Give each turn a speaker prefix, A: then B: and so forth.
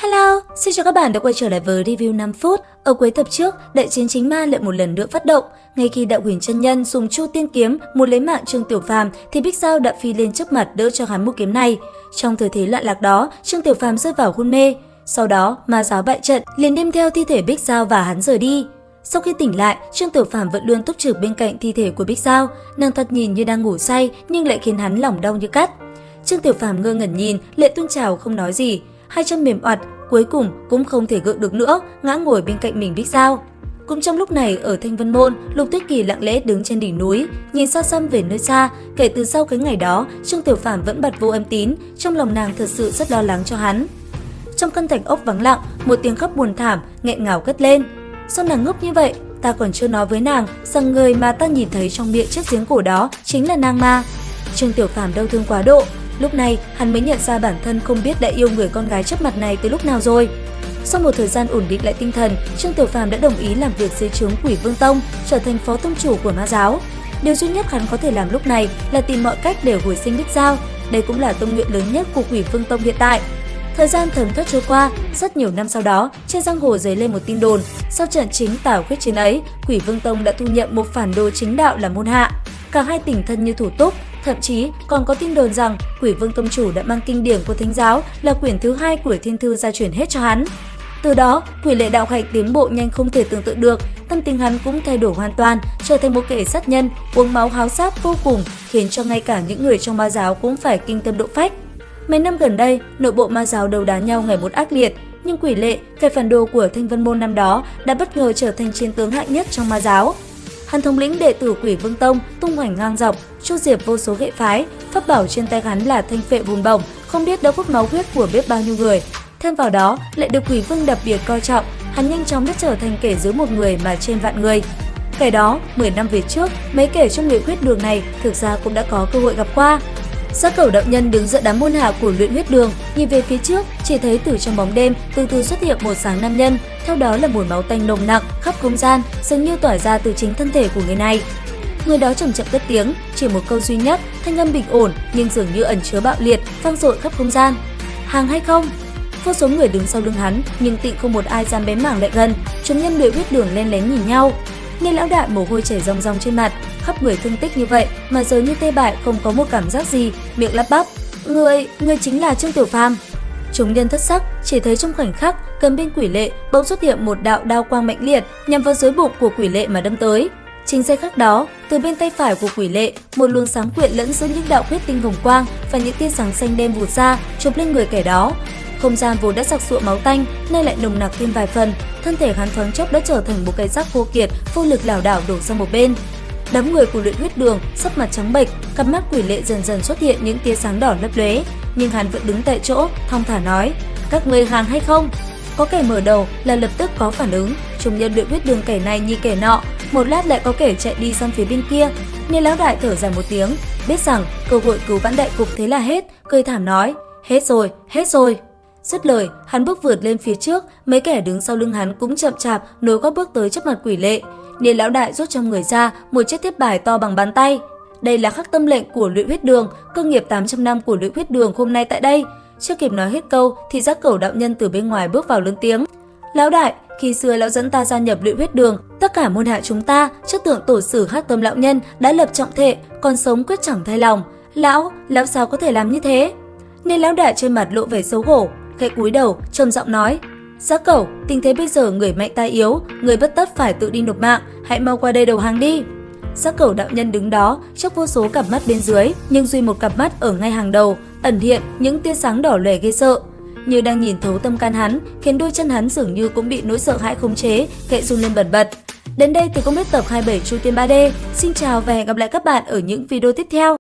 A: Hello, xin chào các bạn đã quay trở lại với review 5 phút. Ở cuối tập trước, đại chiến chính ma lại một lần nữa phát động. Ngay khi Đạo Huyền chân nhân dùng Chu Tiên kiếm muốn lấy mạng Trương Tiểu Phàm thì Bích Dao đã phi lên trước mặt đỡ cho hắn một kiếm này. Trong thời thế loạn lạc đó, Trương Tiểu Phàm rơi vào hôn mê. Sau đó, ma giáo bại trận liền đem theo thi thể Bích Dao và hắn rời đi. Sau khi tỉnh lại, Trương Tiểu Phàm vẫn luôn túc trực bên cạnh thi thể của Bích Dao. Nàng thật nhìn như đang ngủ say nhưng lại khiến hắn lòng đau như cắt. Trương Tiểu Phàm ngơ ngẩn nhìn, lệ tuôn trào không nói gì. Hai chân mềm oặt, cuối cùng cũng không thể gượng được nữa, ngã ngồi bên cạnh mình Bích Dao. Cũng trong lúc này ở Thanh Vân Môn, Lục Tuyết Kỳ lặng lẽ đứng trên đỉnh núi, nhìn xa xăm về nơi xa. Kể từ sau cái ngày đó, Trương Tiểu Phàm vẫn bặt vô âm tín, trong lòng nàng thật sự rất lo lắng cho hắn. Trong căn thạch ốc vắng lặng, một tiếng khóc buồn thảm nghẹn ngào cất lên. Sao nàng ngốc như vậy? Ta còn chưa nói với nàng rằng người mà ta nhìn thấy trong miệng chiếc giếng cổ đó chính là nàng ma. Trương Tiểu Phàm đau thương quá độ. Lúc này, hắn mới nhận ra bản thân không biết đã yêu người con gái trước mặt này từ lúc nào rồi. Sau một thời gian ổn định lại tinh thần, Trương Tiểu Phàm đã đồng ý làm việc dưới trướng Quỷ Vương Tông, trở thành phó tông chủ của ma giáo. Điều duy nhất hắn có thể làm lúc này là tìm mọi cách để hồi sinh Bích Dao. Đây cũng là tông nguyện lớn nhất của Quỷ Vương Tông hiện tại. Thời gian thấm thoát trôi qua, rất nhiều năm sau đó, trên giang hồ dấy lên một tin đồn. Sau trận chính tảo quyết chiến ấy, Quỷ Vương Tông đã thu nhận một phản đồ chính đạo là môn hạ. Cả hai tình thân như thủ túc. Thậm chí còn có tin đồn rằng Quỷ Vương Tông chủ đã mang kinh điển của Thánh giáo là quyển thứ 2 của Thiên Thư gia truyền hết cho hắn. Từ đó, Quỷ Lệ đạo hạnh tiến bộ nhanh không thể tưởng tượng được, tâm tình hắn cũng thay đổi hoàn toàn, trở thành một kẻ sát nhân, uống máu háo sát vô cùng, khiến cho ngay cả những người trong ma giáo cũng phải kinh tâm độ phách. Mấy năm gần đây, nội bộ ma giáo đấu đá nhau ngày một ác liệt, nhưng Quỷ Lệ, kẻ phản đồ của Thanh Vân Môn năm đó, đã bất ngờ trở thành chiến tướng hạng nhất trong ma giáo. Hắn thống lĩnh đệ tử Quỷ Vương Tông tung hoành ngang dọc, chu diệt vô số hệ phái, pháp bảo trên tay hắn là thanh phệ vùn bổng, không biết đã hút máu huyết của biết bao nhiêu người. Thêm vào đó, lại được Quỷ Vương đặc biệt coi trọng, hắn nhanh chóng đã trở thành kẻ dưới một người mà trên vạn người. Kẻ đó, 10 năm về trước, mấy kẻ trong luyện huyết đường này thực ra cũng đã có cơ hội gặp qua. Giá Cẩu đạo nhân đứng giữa đám môn hạ của luyện huyết đường, nhìn về phía trước, chỉ thấy từ trong bóng đêm từ từ xuất hiện một dáng nam nhân, theo đó là mùi máu tanh nồng nặc khắp không gian, dường như tỏa ra từ chính thân thể của người này. Người đó chậm chậm cất tiếng, chỉ một câu duy nhất, thanh âm bình ổn nhưng dường như ẩn chứa bạo liệt, vang dội khắp không gian. Hàng hay không? Vô số người đứng sau lưng hắn, nhưng tịnh không một ai dám bén mảng lại gần. Chúng nhân luyện huyết đường len lén nhìn nhau. Nghe lão đại mồ hôi chảy ròng ròng trên mặt, khắp người thương tích như vậy mà giờ như tê bại không có một cảm giác gì, miệng lắp bắp. Người chính là Trương Tiểu Phàm. Chúng nhân thất sắc, chỉ thấy trong khoảnh khắc, cầm bên Quỷ Lệ bỗng xuất hiện một đạo đao quang mạnh liệt nhằm vào dưới bụng của Quỷ Lệ mà đâm tới. Chính giây khắc đó, từ bên tay phải của Quỷ Lệ, một luồng sáng quyện lẫn giữa những đạo huyết tinh hồng quang và những tia sáng xanh đen vụt ra, chụp lên người kẻ đó. Không gian vốn đã sặc sụa máu tanh, nay lại nồng nặc thêm vài phần, thân thể hắn thoáng chốc đã trở thành một cái xác khô kiệt, vô lực lảo đảo đổ sang một bên. Đám người của luyện huyết đường sắc mặt trắng bệch, cặp mắt Quỷ Lệ dần dần xuất hiện những tia sáng đỏ lấp lóe, nhưng hắn vẫn đứng tại chỗ, thong thả nói: "Các ngươi hàng hay không?" Có kẻ mở đầu là lập tức có phản ứng, chúng nhân luyện huyết đường kẻ này như kẻ nọ, một lát lại có kẻ chạy đi sang phía bên kia. Nên lão đại thở dài một tiếng, biết rằng cơ hội cứu vãn đại cục thế là hết, cười thảm nói: hết rồi. Dứt lời, hắn bước vượt lên phía trước, mấy kẻ đứng sau lưng hắn cũng chậm chạp nối gót bước tới trước mặt Quỷ Lệ. Nên lão đại rút trong người ra một chiếc thiếp bài to bằng bàn tay. Đây là khắc tâm lệnh của luyện huyết đường, cơ nghiệp 800 năm của luyện huyết đường hôm nay tại đây. Chưa kịp nói hết câu thì Giá Cẩu đạo nhân từ bên ngoài bước vào lớn tiếng: "Lão đại, khi xưa lão dẫn ta gia nhập luyện huyết đường, tất cả môn hạ chúng ta trước tượng tổ sử Hắc Tâm lão nhân đã lập trọng thệ, còn sống quyết chẳng thay lòng. Lão sao có thể làm như thế?" Nên lão đại trên mặt lộ vẻ xấu hổ, khẽ cúi đầu, trầm giọng nói: "Giá Cẩu, tình thế bây giờ người mạnh ta yếu, người bất tất phải tự đi nộp mạng, hãy mau qua đây đầu hàng đi." Giá Cẩu đạo nhân đứng đó, trước vô số cặp mắt bên dưới, nhưng duy một cặp mắt ở ngay hàng đầu, ẩn hiện những tia sáng đỏ lòe ghê sợ, như đang nhìn thấu tâm can hắn, khiến đôi chân hắn dường như cũng bị nỗi sợ hãi khống chế, khẽ run lên bần bật. Đến đây thì cũng hết tập 27 Chu Tiên 3D. Xin chào và hẹn gặp lại các bạn ở những video tiếp theo.